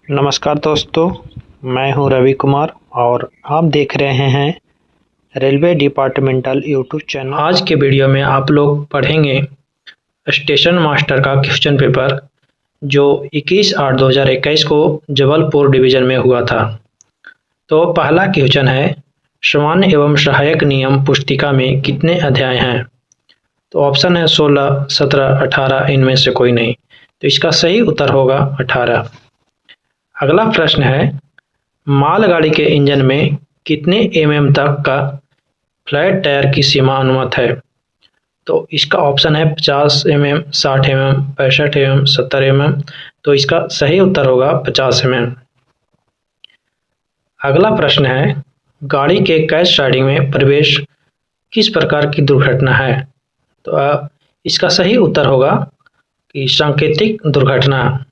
नमस्कार दोस्तों, मैं हूं रवि कुमार और आप देख रहे हैं रेलवे डिपार्टमेंटल यूट्यूब चैनल। आज के वीडियो में आप लोग पढ़ेंगे स्टेशन मास्टर का क्वेश्चन पेपर जो 21/8/2021 को जबलपुर डिवीजन में हुआ था। तो पहला क्वेश्चन है, सामान्य एवं सहायक नियम पुस्तिका में कितने अध्याय हैं? तो ऑप्शन है 16, 17, 18, इनमें से कोई नहीं। तो इसका सही उत्तर होगा 18। अगला प्रश्न है, मालगाड़ी के इंजन में कितने mm तक का फ्लैट टायर की सीमा अनुमत है? तो इसका ऑप्शन है 50 mm, 60 mm, 65 mm, 70 mm। तो इसका सही उत्तर होगा 50 mm। अगला प्रश्न है, गाड़ी के कैश साइडिंग में प्रवेश किस प्रकार की दुर्घटना है? तो इसका सही उत्तर होगा कि सांकेतिक दुर्घटना।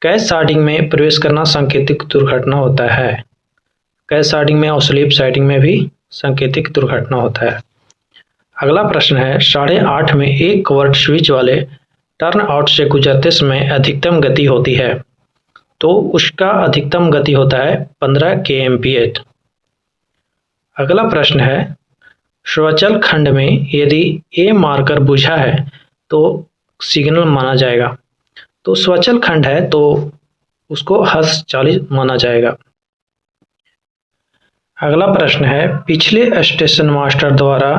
कैश साइडिंग में प्रवेश करना सांकेतिक दुर्घटना होता है। कैश साइडिंग में और स्लिप साइडिंग में भी सांकेतिक दुर्घटना होता है। अगला प्रश्न है, 8.5 में 1 कवर्ड स्विच वाले टर्न आउट से गुजरते समय अधिकतम गति होती है। तो उसका अधिकतम गति होता है 15 kmph। अगला प्रश्न है, स्वचल खंड में यदि ए मार्कर बुझा है तो सिग्नल माना जाएगा। तो स्वचल खंड है तो उसको हस्तचालित माना जाएगा। अगला प्रश्न है, पिछले स्टेशन मास्टर द्वारा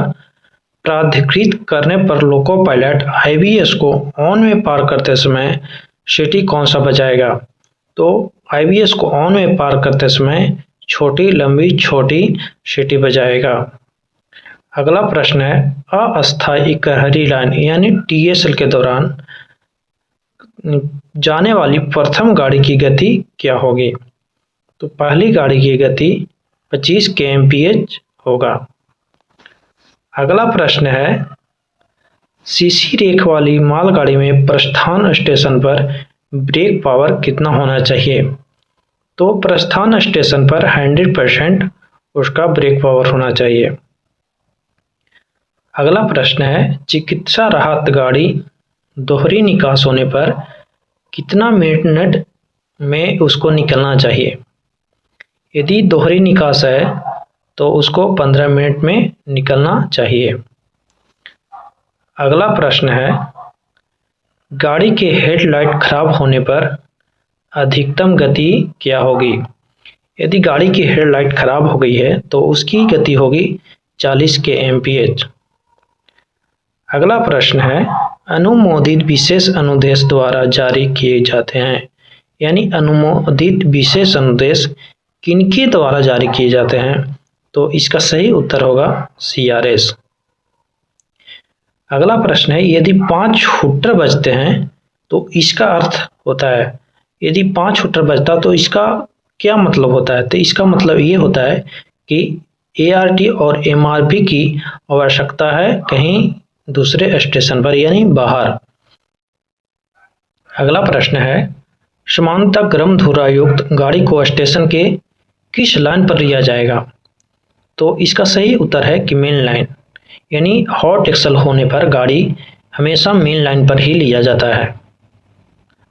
प्राधिकृत करने पर लोको पायलट IBS को ऑन में पार करते समय सीटी कौन सा बजाएगा? तो IBS को ऑन में पार करते समय छोटी लंबी छोटी सीटी बजाएगा। अगला प्रश्न है, अस्थायी इकहरी लाइन यानी TSL के दौरान जाने वाली प्रथम गाड़ी की गति क्या होगी? तो पहली गाड़ी की गति 25 kmph होगा। अगला प्रश्न है, CC रेख वाली मालगाड़ी में प्रस्थान स्टेशन पर ब्रेक पावर कितना होना चाहिए? तो प्रस्थान स्टेशन पर 100% उसका ब्रेक पावर होना चाहिए। अगला प्रश्न है, चिकित्सा राहत गाड़ी दोहरी निकास होने पर कितना मिनट में उसको निकलना चाहिए? यदि दोहरी निकास है तो उसको 15 मिनट में निकलना चाहिए। अगला प्रश्न है, गाड़ी के हेडलाइट खराब होने पर अधिकतम गति क्या होगी? यदि गाड़ी की हेडलाइट खराब हो गई है तो उसकी गति होगी 40 kmph। अगला प्रश्न है, अनुमोदित विशेष अनुदेश द्वारा जारी किए जाते हैं, यानी अनुमोदित विशेष अनुदेश किनके द्वारा जारी किए जाते हैं? तो इसका सही उत्तर होगा CRS। अगला प्रश्न है, यदि 5 हुटर बजते हैं तो इसका अर्थ होता है, यदि 5 हुटर बजता तो इसका क्या मतलब होता है? तो इसका मतलब ये होता है कि ART और MRP की आवश्यकता है कहीं दूसरे स्टेशन पर यानी बाहर। अगला प्रश्न है, समानांतर गर्म धुरा युक्त गाड़ी को स्टेशन के किस लाइन पर लिया जाएगा? तो इसका सही उत्तर है कि मेन लाइन, यानी हॉट एक्सल होने पर गाड़ी हमेशा मेन लाइन पर ही लिया जाता है।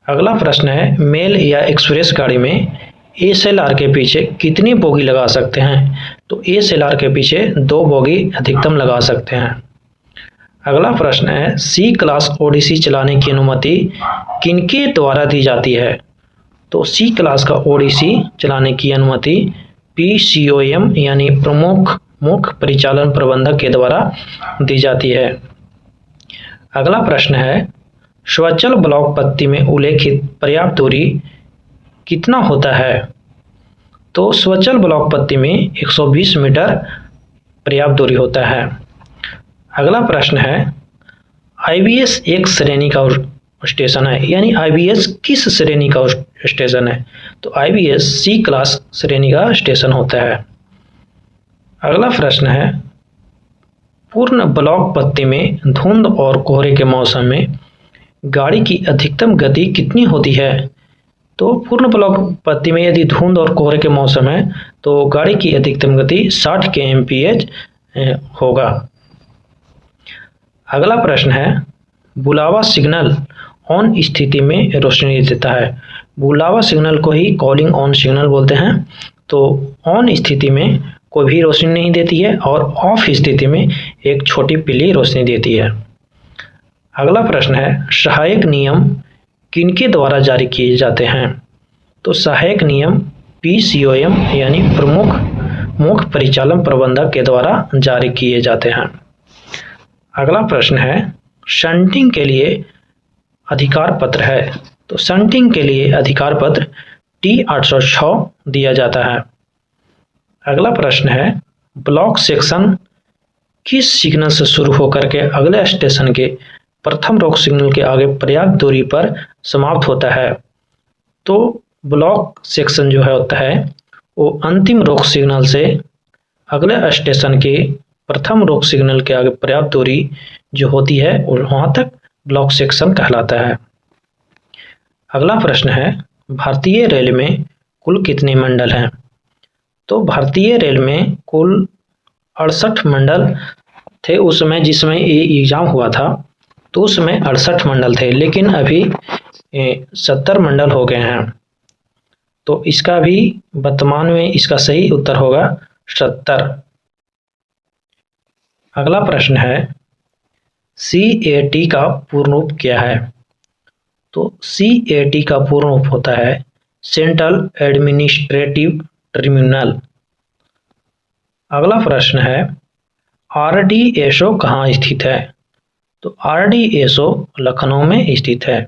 अगला प्रश्न है, मेल या एक्सप्रेस गाड़ी में SLR के पीछे कितनी बोगी लगा सकते हैं? तो SLR के पीछे 2 बोगी अधिकतम लगा सकते हैं। अगला प्रश्न है, C क्लास ODC चलाने की अनुमति किनके द्वारा दी जाती है? तो C क्लास का ODC चलाने की अनुमति PCOM यानी प्रमुख मुख्य परिचालन प्रबंधक के द्वारा दी जाती है। अगला प्रश्न है, स्वचल ब्लॉक पत्ती में उल्लेखित पर्याप्त दूरी कितना होता है? तो स्वचल ब्लॉक पत्ती में 120 मीटर पर्याप्त दूरी होता है। अगला प्रश्न है, IBS एक श्रेणी का स्टेशन है, यानी IBS किस श्रेणी का स्टेशन है? तो IBS C क्लास श्रेणी का स्टेशन होता है। अगला प्रश्न है, पूर्ण ब्लॉक पत्ती में धुंध और कोहरे के मौसम में गाड़ी की अधिकतम गति कितनी होती है? तो पूर्ण ब्लॉक पत्ती में यदि धुंध और कोहरे के मौसम है तो गाड़ी की अधिकतम गति 60 kmph होगा। अगला प्रश्न है, बुलावा सिग्नल ऑन स्थिति में रोशनी देता है। बुलावा सिग्नल को ही कॉलिंग ऑन सिग्नल बोलते हैं। तो ऑन स्थिति में कोई भी रोशनी नहीं देती है और ऑफ स्थिति में एक छोटी पीली रोशनी देती है। अगला प्रश्न है, सहायक नियम किनके द्वारा जारी किए जाते हैं? तो सहायक नियम PCOM यानी प्रमुख मुख्य परिचालन प्रबंधक के द्वारा जारी किए जाते हैं। अगला प्रश्न है, शंटिंग के लिए अधिकार पत्र है। तो शंटिंग के लिए अधिकार पत्र T806 दिया जाता है। अगला प्रश्न है, ब्लॉक सेक्शन किस सिग्नल से शुरू होकर के अगले स्टेशन के प्रथम रोक सिग्नल के आगे पर्याप्त दूरी पर समाप्त होता है? तो ब्लॉक सेक्शन जो है होता है वो अंतिम रोक सिग्नल से अगले स्टेशन के प्रथम रोक सिग्नल के आगे पर्याप्त दूरी जो होती है वहाँ तक ब्लॉक सेक्शन कहलाता है। अगला प्रश्न है, भारतीय रेल में कुल कितने मंडल हैं? तो भारतीय रेल में कुल 68 मंडल थे उस समय, जिस समय ये एग्जाम हुआ था तो उस समय 68 मंडल थे, लेकिन अभी 70 मंडल हो गए हैं। तो इसका भी वर्तमान में इसका सही उत्तर होगा 70। अगला प्रश्न है, CAT का पूर्ण रूप क्या है? तो CAT का पूर्ण रूप होता है सेंट्रल एडमिनिस्ट्रेटिव ट्रिब्यूनल। अगला प्रश्न है, RDSO कहाँ स्थित है? तो RDSO लखनऊ में स्थित है।